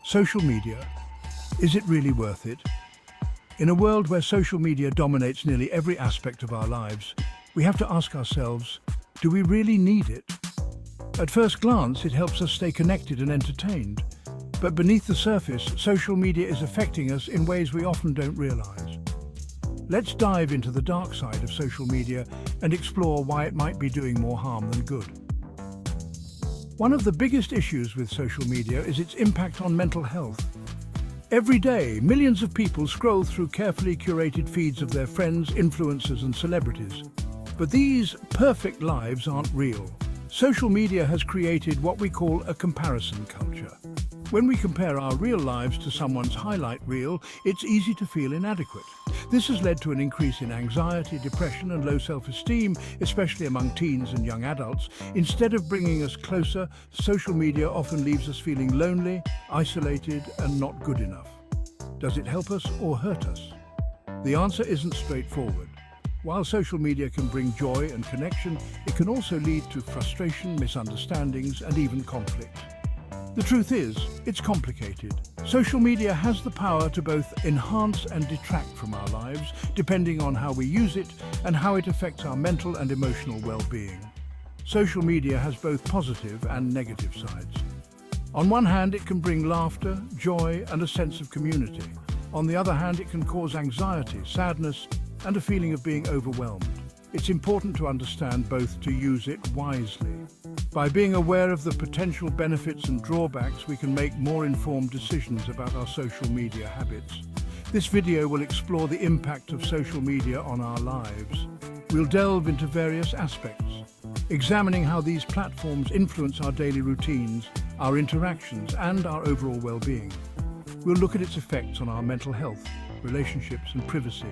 Social media, is it really worth it? In a world where social media dominates nearly every aspect of our lives, we have to ask ourselves, do we really need it? At first glance, it helps us stay connected and entertained. But beneath the surface, social media is affecting us in ways we often don't realize. Let's dive into the dark side of social media and explore why it might be doing more harm than good. One of the biggest issues with social media is its impact on mental health. Every day, millions of people scroll through carefully curated feeds of their friends, influencers, and celebrities. But these perfect lives aren't real. Social media has created what we call a comparison culture. When we compare our real lives to someone's highlight reel, it's easy to feel inadequate. This has led to an increase in anxiety, depression, and low self-esteem, especially among teens and young adults. Instead of bringing us closer, social media often leaves us feeling lonely, isolated, and not good enough. Does it help us or hurt us? The answer isn't straightforward. While social media can bring joy and connection, it can also lead to frustration, misunderstandings, and even conflict. The truth is, it's complicated. Social media has the power to both enhance and detract from our lives, depending on how we use it and how it affects our mental and emotional well-being. Social media has both positive and negative sides. On one hand, it can bring laughter, joy, and a sense of community. On the other hand, it can cause anxiety, sadness, and a feeling of being overwhelmed. It's important to understand both to use it wisely. By being aware of the potential benefits and drawbacks, we can make more informed decisions about our social media habits. This video will explore the impact of social media on our lives. We'll delve into various aspects, examining how these platforms influence our daily routines, our interactions, and our overall well-being. We'll look at its effects on our mental health, relationships, and privacy.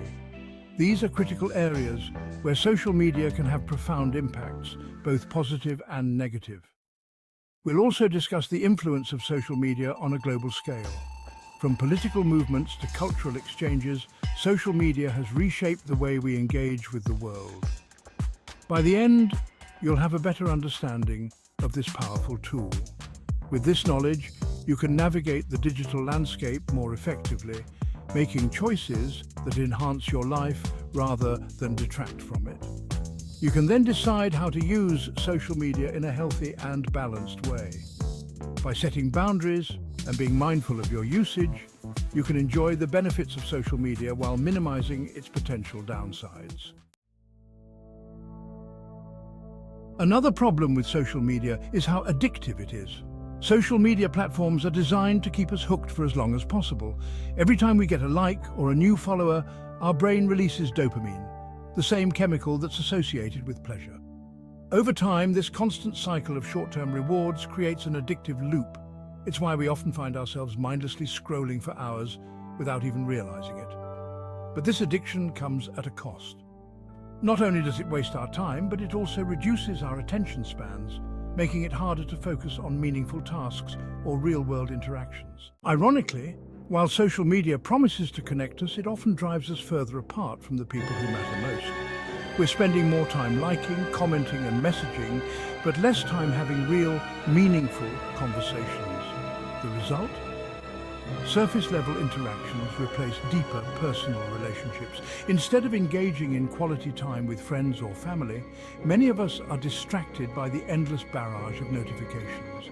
These are critical areas where social media can have profound impacts, both positive and negative. We'll also discuss the influence of social media on a global scale. From political movements to cultural exchanges, social media has reshaped the way we engage with the world. By the end, you'll have a better understanding of this powerful tool. With this knowledge, you can navigate the digital landscape more effectively, making choices that enhance your life rather than detract from it. You can then decide how to use social media in a healthy and balanced way. By setting boundaries and being mindful of your usage, you can enjoy the benefits of social media while minimizing its potential downsides. Another problem with social media is how addictive it is. Social media platforms are designed to keep us hooked for as long as possible. Every time we get a like or a new follower, our brain releases dopamine, the same chemical that's associated with pleasure. Over time, this constant cycle of short-term rewards creates an addictive loop. It's why we often find ourselves mindlessly scrolling for hours without even realizing it. But this addiction comes at a cost. Not only does it waste our time, but it also reduces our attention spans, making it harder to focus on meaningful tasks or real-world interactions. Ironically, while social media promises to connect us, it often drives us further apart from the people who matter most. We're spending more time liking, commenting, and messaging, but less time having real, meaningful conversations. The result? Surface-level interactions replace deeper personal relationships. Instead of engaging in quality time with friends or family, many of us are distracted by the endless barrage of notifications.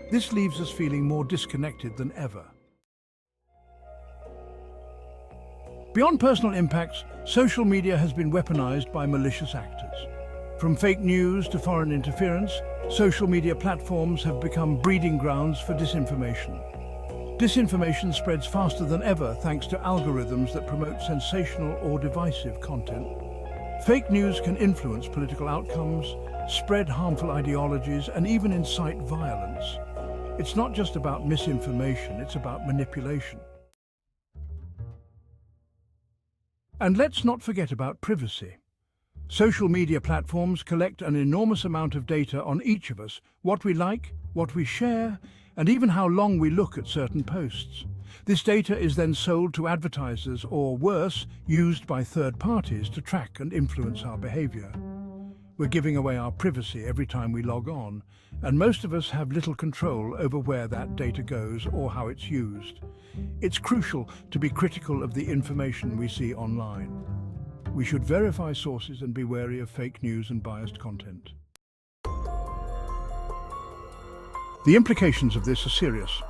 This leaves us feeling more disconnected than ever. Beyond personal impacts, social media has been weaponized by malicious actors. From fake news to foreign interference, social media platforms have become breeding grounds for disinformation. Disinformation spreads faster than ever thanks to algorithms that promote sensational or divisive content. Fake news can influence political outcomes, spread harmful ideologies, and even incite violence. It's not just about misinformation, it's about manipulation. And let's not forget about privacy. Social media platforms collect an enormous amount of data on each of us, what we like, what we share, and even how long we look at certain posts. This data is then sold to advertisers or, worse, used by third parties to track and influence our behavior. We're giving away our privacy every time we log on, and most of us have little control over where that data goes or how it's used. It's crucial to be critical of the information we see online. We should verify sources and be wary of fake news and biased content. The implications of this are serious.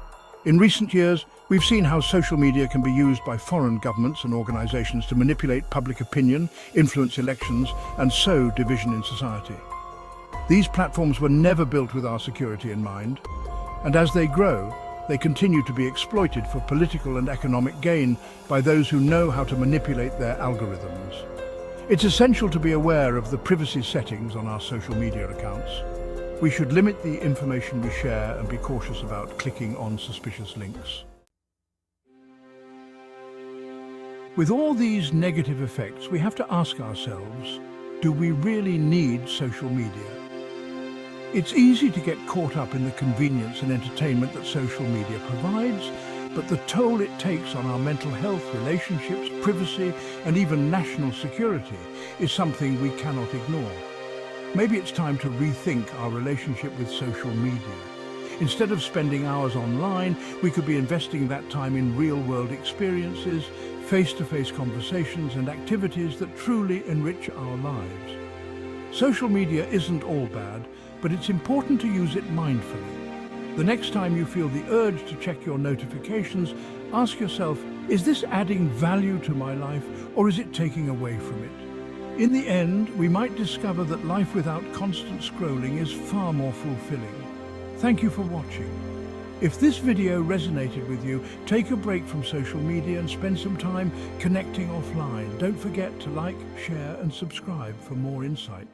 In recent years, we've seen how social media can be used by foreign governments and organizations to manipulate public opinion, influence elections, and sow division in society. These platforms were never built with our security in mind, and as they grow, they continue to be exploited for political and economic gain by those who know how to manipulate their algorithms. It's essential to be aware of the privacy settings on our social media accounts. We should limit the information we share and be cautious about clicking on suspicious links. With all these negative effects, we have to ask ourselves, do we really need social media? It's easy to get caught up in the convenience and entertainment that social media provides, but the toll it takes on our mental health, relationships, privacy, and even national security is something we cannot ignore. Maybe it's time to rethink our relationship with social media. Instead of spending hours online, we could be investing that time in real-world experiences, face-to-face conversations, and activities that truly enrich our lives. Social media isn't all bad, but it's important to use it mindfully. The next time you feel the urge to check your notifications, ask yourself, is this adding value to my life, or is it taking away from it? In the end, we might discover that life without constant scrolling is far more fulfilling. Thank you for watching. If this video resonated with you, take a break from social media and spend some time connecting offline. Don't forget to like, share, and subscribe for more insights.